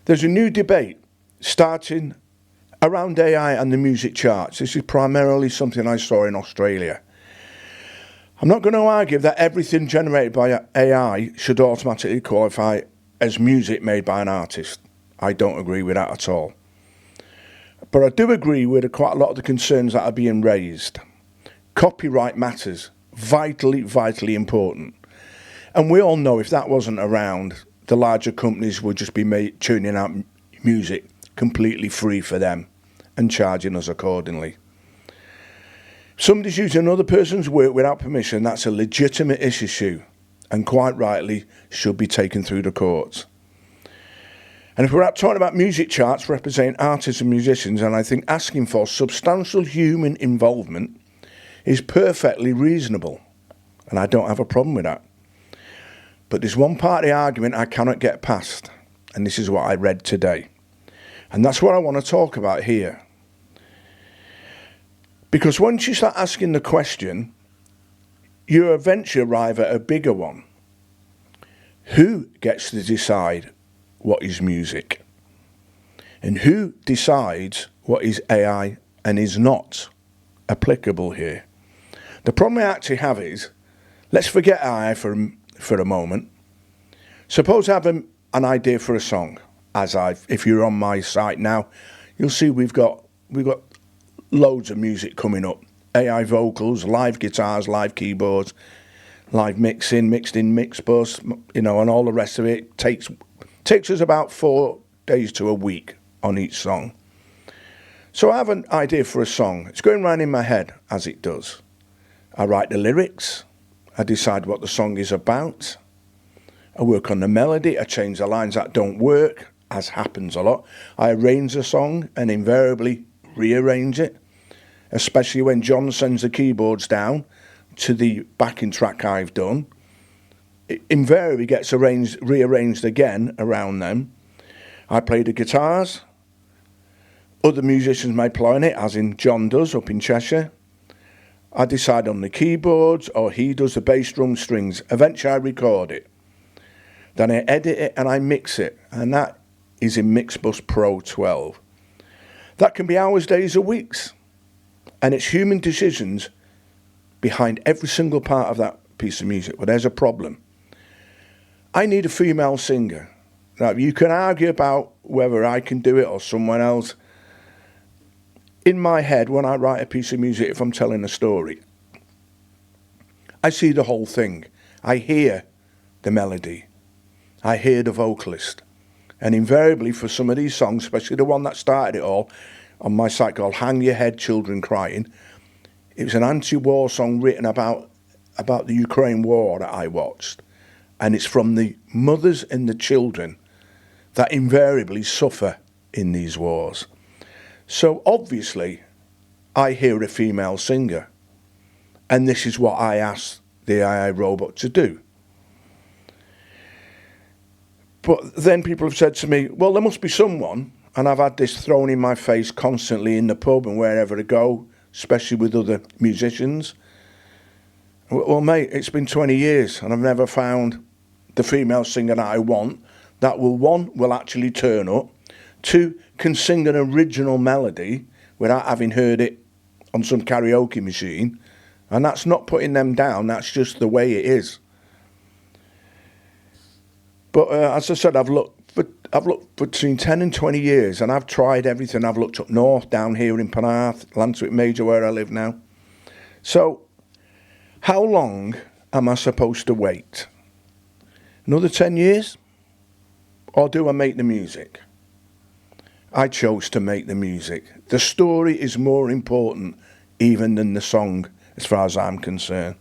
There's a new debate starting around AI and the music charts. This is primarily something I saw in Australia. I'm not going to argue that everything generated by AI should automatically qualify as music made by an artist. I don't agree with that at all. But I do agree with quite a lot of the concerns that are being raised. Copyright matters, vitally, vitally important. And we all know if that wasn't around, the larger companies would just be tuning out music completely free for them and charging us accordingly. If somebody's using another person's work without permission, that's a legitimate issue and quite rightly should be taken through the courts. And if we're talking about music charts representing artists and musicians, and I think asking for substantial human involvement is perfectly reasonable, and I don't have a problem with that. But there's one part of the argument I cannot get past, and this is what I read today. And that's what I want to talk about here. Because once you start asking the question, you eventually arrive at a bigger one. Who gets to decide what is music? And who decides what is AI and is not applicable here? The problem I actually have is, let's forget AI for a moment. Suppose I have an idea for a song. If you're on my site now, you'll see we've got loads of music coming up. AI vocals, live guitars, live keyboards, live mixing, mixed in mix bus, and all the rest of it. Takes us about 4 days to a week on each song. So I have an idea for a song. It's going around in my head as it does. I write the lyrics. I decide what the song is about. I work on the melody. I change the lines that don't work, as happens a lot. I arrange the song and invariably rearrange it, especially when John sends the keyboards down to the backing track I've done. It invariably gets rearranged again around them. I play the guitars. Other musicians may play on it, as in John does up in Cheshire. I decide on the keyboards, or he does the bass, drum, strings. Eventually I record it. Then I edit it and I mix it, and that is in Mixbus Pro 12. That can be hours, days, or weeks. And it's human decisions behind every single part of that piece of music. But there's a problem. I need a female singer. Now, you can argue about whether I can do it or someone else. In my head, when I write a piece of music, if I'm telling a story, I see the whole thing. I hear the melody. I hear the vocalist. And invariably for some of these songs, especially the one that started it all, on my site called Hang Your Head, Children Crying, it was an anti-war song written about the Ukraine war that I watched. And it's from the mothers and the children that invariably suffer in these wars. So obviously, I hear a female singer. And this is what I asked the AI robot to do. But then people have said to me, well, there must be someone, and I've had this thrown in my face constantly in the pub and wherever I go, especially with other musicians. Well, mate, it's been 20 years and I've never found the female singer that I want that will actually turn up, 2, can sing an original melody without having heard it on some karaoke machine. And that's not putting them down, that's just the way it is. But as I said, I've looked for between 10 and 20 years, and I've tried everything. I've looked up north, down here in Penarth, Lanswick Major, where I live now. So, how long am I supposed to wait? Another 10 years? Or do I make the music? I chose to make the music. The story is more important even than the song, as far as I'm concerned.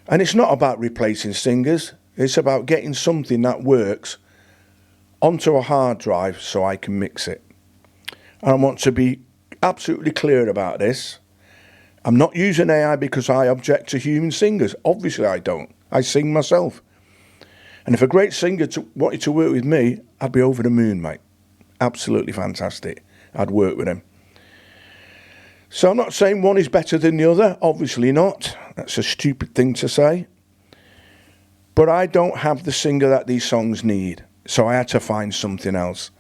And it's not about replacing singers. It's about getting something that works onto a hard drive so I can mix it. And I want to be absolutely clear about this. I'm not using AI because I object to human singers. Obviously I don't. I sing myself. And if a great singer wanted to work with me, I'd be over the moon, mate. Absolutely fantastic. I'd work with him. So I'm not saying one is better than the other. Obviously not. That's a stupid thing to say. But I don't have the singer that these songs need. So I had to find something else.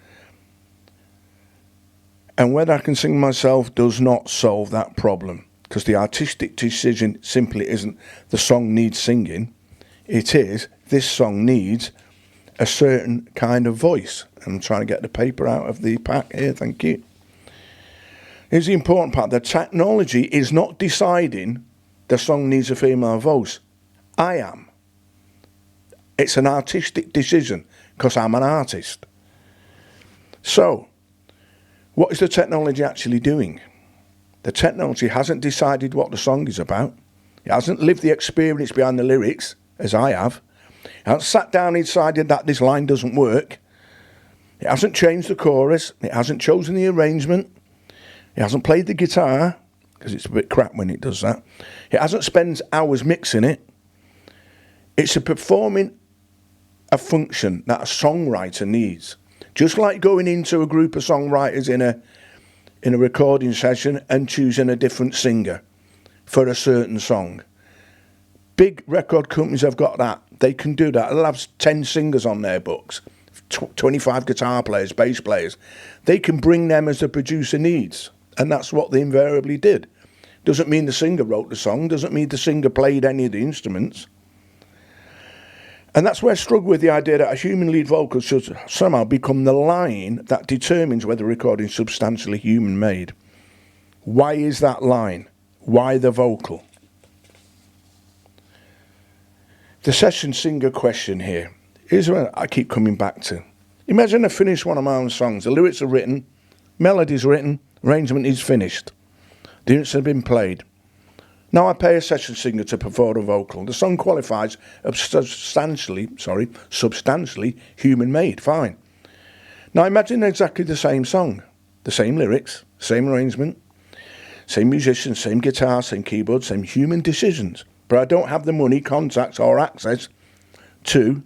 And whether I can sing myself does not solve that problem, because the artistic decision simply isn't the song needs singing. It is this song needs a certain kind of voice. I'm trying to get the paper out of the pack here, thank you. Here's the important part. The technology is not deciding the song needs a female voice. I am. It's an artistic decision because I'm an artist. So, what is the technology actually doing? The technology hasn't decided what the song is about. It hasn't lived the experience behind the lyrics, as I have. It hasn't sat down and decided that this line doesn't work. It hasn't changed the chorus. It hasn't chosen the arrangement. It hasn't played the guitar, because it's a bit crap when it does that. It hasn't spent hours mixing it. It's performing a function that a songwriter needs. Just like going into a group of songwriters in a recording session and choosing a different singer for a certain song. Big record companies have got that. They can do that. They'll have 10 singers on their books, 25 guitar players, bass players. They can bring them as the producer needs. And that's what they invariably did. Doesn't mean the singer wrote the song. Doesn't mean the singer played any of the instruments. And that's where I struggle with the idea that a human lead vocal should somehow become the line that determines whether a recording is substantially human-made. Why is that line? Why the vocal? The session singer question here. Here's what I keep coming back to. Imagine I finish one of my own songs. The lyrics are written, melody's written, arrangement is finished. The instruments have been played. Now I pay a session singer to perform a vocal. The song qualifies as substantially human-made. Fine. Now imagine exactly the same song. The same lyrics, same arrangement, same musician, same guitar, same keyboard, same human decisions. But I don't have the money, contacts or access to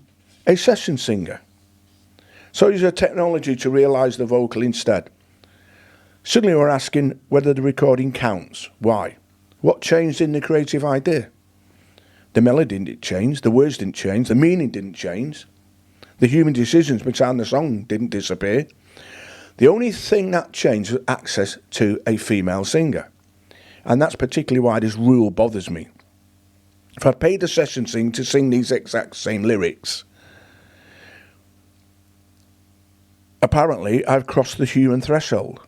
a session singer. So use a technology to realise the vocal instead. Suddenly we're asking whether the recording counts. Why? What changed in the creative idea? The melody didn't change, the words didn't change, the meaning didn't change. The human decisions behind the song didn't disappear. The only thing that changed was access to a female singer. And that's particularly why this rule bothers me. If I paid a session singer to sing these exact same lyrics, apparently I've crossed the human threshold.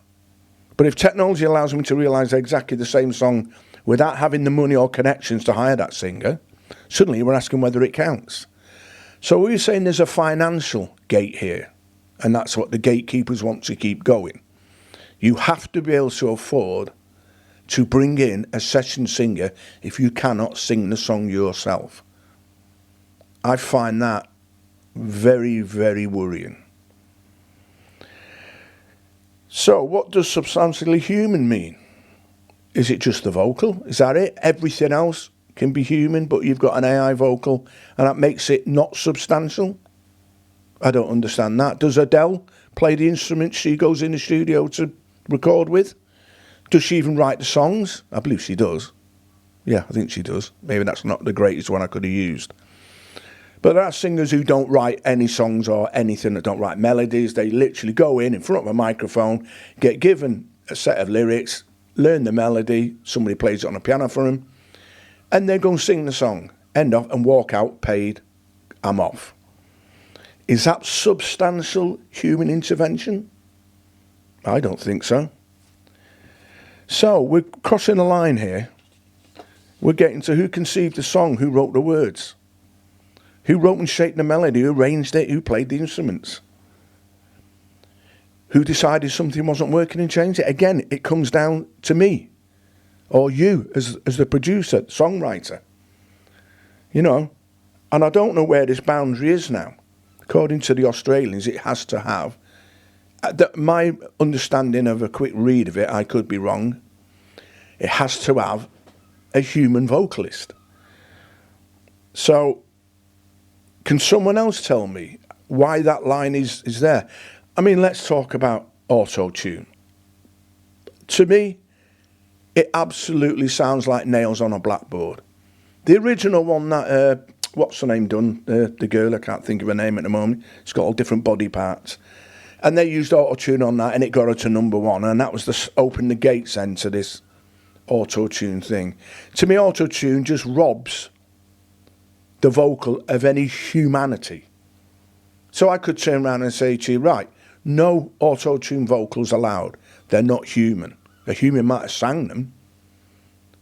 But if technology allows me to realise exactly the same song without having the money or connections to hire that singer, suddenly we're asking whether it counts. So we're saying there's a financial gate here, and that's what the gatekeepers want to keep going. You have to be able to afford to bring in a session singer if you cannot sing the song yourself. I find that very, very worrying. So what does substantially human mean? Is it just the vocal? Is that it? Everything else can be human, but you've got an AI vocal and that makes it not substantial? I don't understand that. Does Adele play the instruments she goes in the studio to record with? Does she even write the songs? I believe she does. Yeah, I think she does. Maybe that's not the greatest one I could have used. But there are singers who don't write any songs or anything, that don't write melodies. They literally go in front of a microphone, get given a set of lyrics, learn the melody, somebody plays it on a piano for them, and they go and sing the song, end off and walk out, paid, I'm off. Is that substantial human intervention? I don't think so. So we're crossing a line here. We're getting to who conceived the song, who wrote the words, who wrote and shaped the melody, who arranged it, who played the instruments, who decided something wasn't working and changed it. Again, it comes down to me or you as the producer, songwriter. You know, and I don't know where this boundary is now. According to the Australians, it has to have, my understanding of a quick read of it, I could be wrong, it has to have a human vocalist. So, can someone else tell me why that line is there? I mean, let's talk about auto-tune. To me, it absolutely sounds like nails on a blackboard. The original one that, what's her name done? The girl, I can't think of her name at the moment. It's got all different body parts. And they used auto-tune on that, and it got her to #1. And that was open the gates then to this auto-tune thing. To me, auto-tune just robs the vocal of any humanity. So I could turn around and say to you, right, no auto-tune vocals allowed. They're not human. A human might have sang them.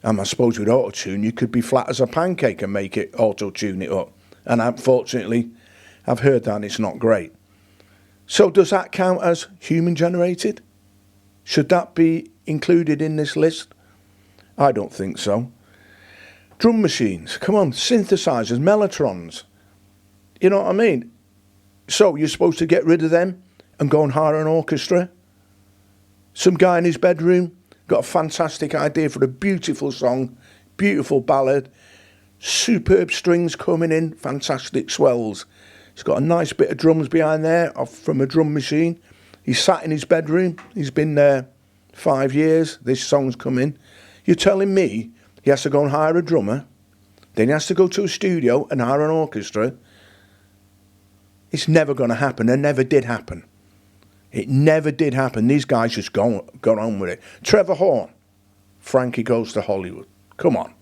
And I suppose with auto-tune, you could be flat as a pancake and make it auto-tune it up. And unfortunately, I've heard that and it's not great. So does that count as human-generated? Should that be included in this list? I don't think so. Drum machines, come on, synthesizers, mellotrons. You know what I mean? So you're supposed to get rid of them and go and hire an orchestra? Some guy in his bedroom got a fantastic idea for a beautiful song, beautiful ballad, superb strings coming in, fantastic swells. He's got a nice bit of drums behind there from a drum machine. He's sat in his bedroom. He's been there 5 years. This song's come in. You're telling me he has to go and hire a drummer, then he has to go to a studio and hire an orchestra? It's never going to happen. It never did happen. It never did happen. These guys just got on with it. Trevor Horn, Frankie Goes to Hollywood. Come on.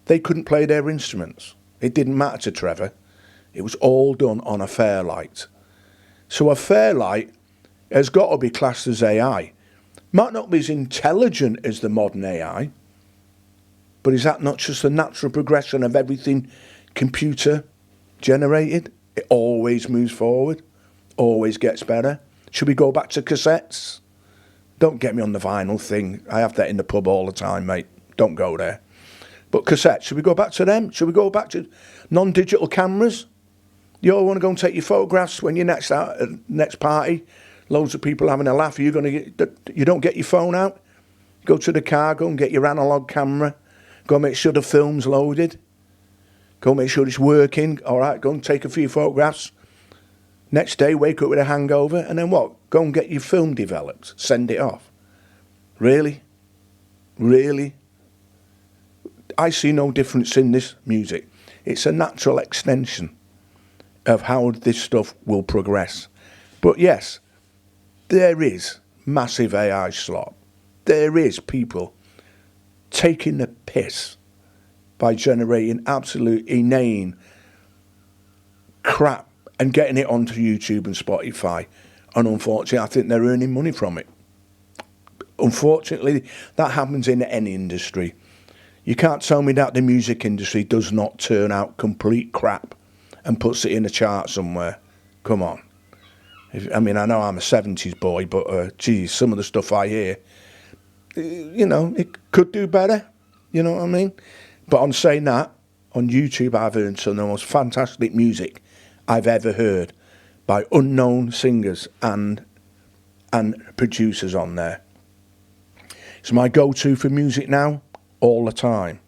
They couldn't play their instruments. It didn't matter to Trevor. It was all done on a Fairlight. So a Fairlight has got to be classed as AI. Might not be as intelligent as the modern AI, but is that not just a natural progression of everything computer generated? It always moves forward, always gets better. Should we go back to cassettes? Don't get me on the vinyl thing. I have that in the pub all the time, mate. Don't go there. But cassettes, should we go back to them? Should we go back to non-digital cameras? You all want to go and take your photographs when you're next out at next party? Loads of people having a laugh. You don't get your phone out? Go to the car, go and get your analog camera. Go make sure the film's loaded. Go make sure it's working. All right, go and take a few photographs. Next day, wake up with a hangover, and then what? Go and get your film developed. Send it off. Really? Really? I see no difference in this music. It's a natural extension of how this stuff will progress. But yes, there is massive AI slop. There is people taking the piss by generating absolute inane crap and getting it onto YouTube and Spotify. And unfortunately, I think they're earning money from it. Unfortunately, that happens in any industry. You can't tell me that the music industry does not turn out complete crap and puts it in a chart somewhere. Come on. I mean, I know I'm a 70s boy, but geez, some of the stuff I hear, you know, it could do better. You know what I mean? But on saying that, on YouTube I've heard some of the most fantastic music I've ever heard by unknown singers and producers on there. It's my go-to for music now, all the time.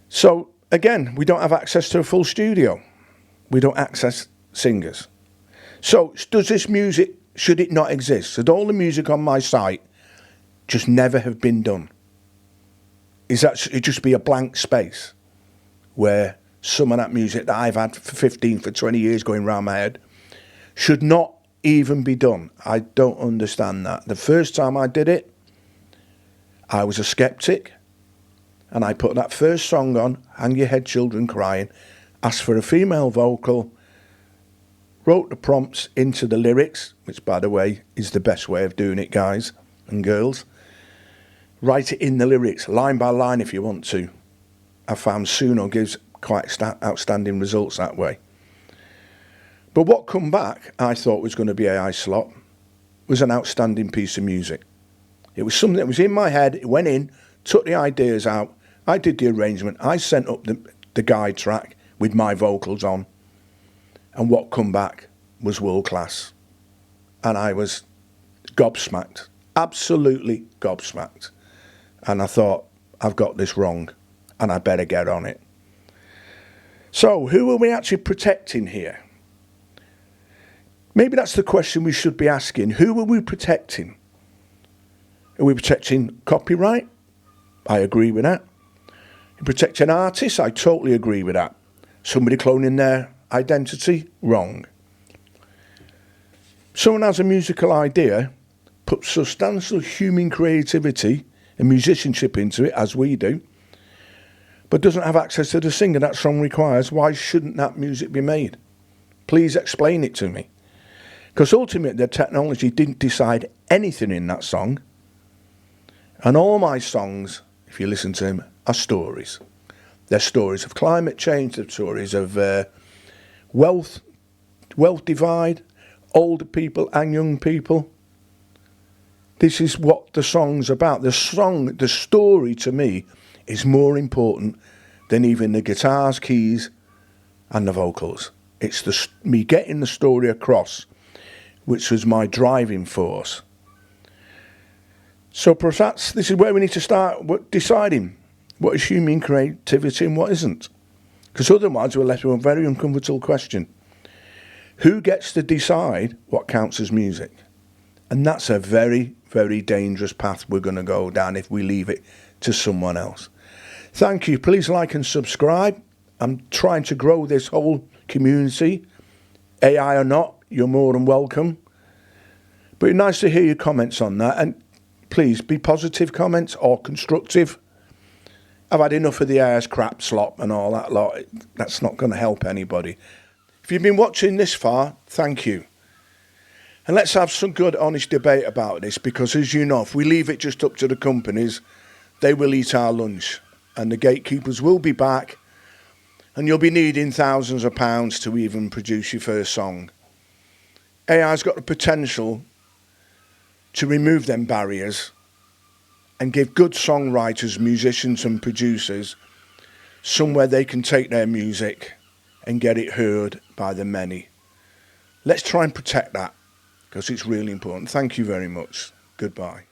So, again, we don't have access to a full studio. We don't access singers. So, does this music, should it not exist? Should all the music on my site just never have been done? Is that it just be a blank space where some of that music that I've had for 15, for 20 years going round my head should not even be done? I don't understand that. The first time I did it, I was a skeptic, and I put that first song on, Hang Your Head Children Crying, asked for a female vocal, wrote the prompts into the lyrics, which, by the way, is the best way of doing it, guys and girls. Write it in the lyrics, line by line if you want to. I found Suno gives quite outstanding results that way. But what come back, I thought was going to be AI slop, was an outstanding piece of music. It was something that was in my head, it went in, took the ideas out, I did the arrangement, I sent up the guide track with my vocals on, and what come back was world class. And I was gobsmacked, absolutely gobsmacked. And I thought, I've got this wrong, and I better get on it. So, who are we actually protecting here? Maybe that's the question we should be asking. Who are we protecting? Are we protecting copyright? I agree with that. In protecting artists, I totally agree with that. Somebody cloning their identity, wrong. Someone has a musical idea, puts substantial human creativity and musicianship into it, as we do, but doesn't have access to the singer that song requires. Why shouldn't that music be made? Please explain it to me. Because ultimately the technology didn't decide anything in that song. And all my songs, if you listen to them, are stories. They're stories of climate change, they're stories of wealth divide, older people and young people. This is what the song's about. The story to me is more important than even the guitars, keys and the vocals. It's me getting the story across, which was my driving force. So perhaps this is where we need to start deciding what is human creativity and what isn't. Because otherwise we're left with a very uncomfortable question. Who gets to decide what counts as music? And that's a very, very dangerous path we're going to go down if we leave it to someone else. Thank you. Please like and subscribe. I'm trying to grow this whole community. AI or not, you're more than welcome. But it's nice to hear your comments on that. And please be positive comments or constructive. I've had enough of the AI's crap slop and all that lot. That's not going to help anybody. If you've been watching this far, thank you. And let's have some good, honest debate about this, because as you know, if we leave it just up to the companies, they will eat our lunch. And the gatekeepers will be back, and you'll be needing thousands of pounds to even produce your first song. AI's got the potential to remove them barriers and give good songwriters, musicians and producers somewhere they can take their music and get it heard by the many. Let's try and protect that, because it's really important. Thank you very much. Goodbye.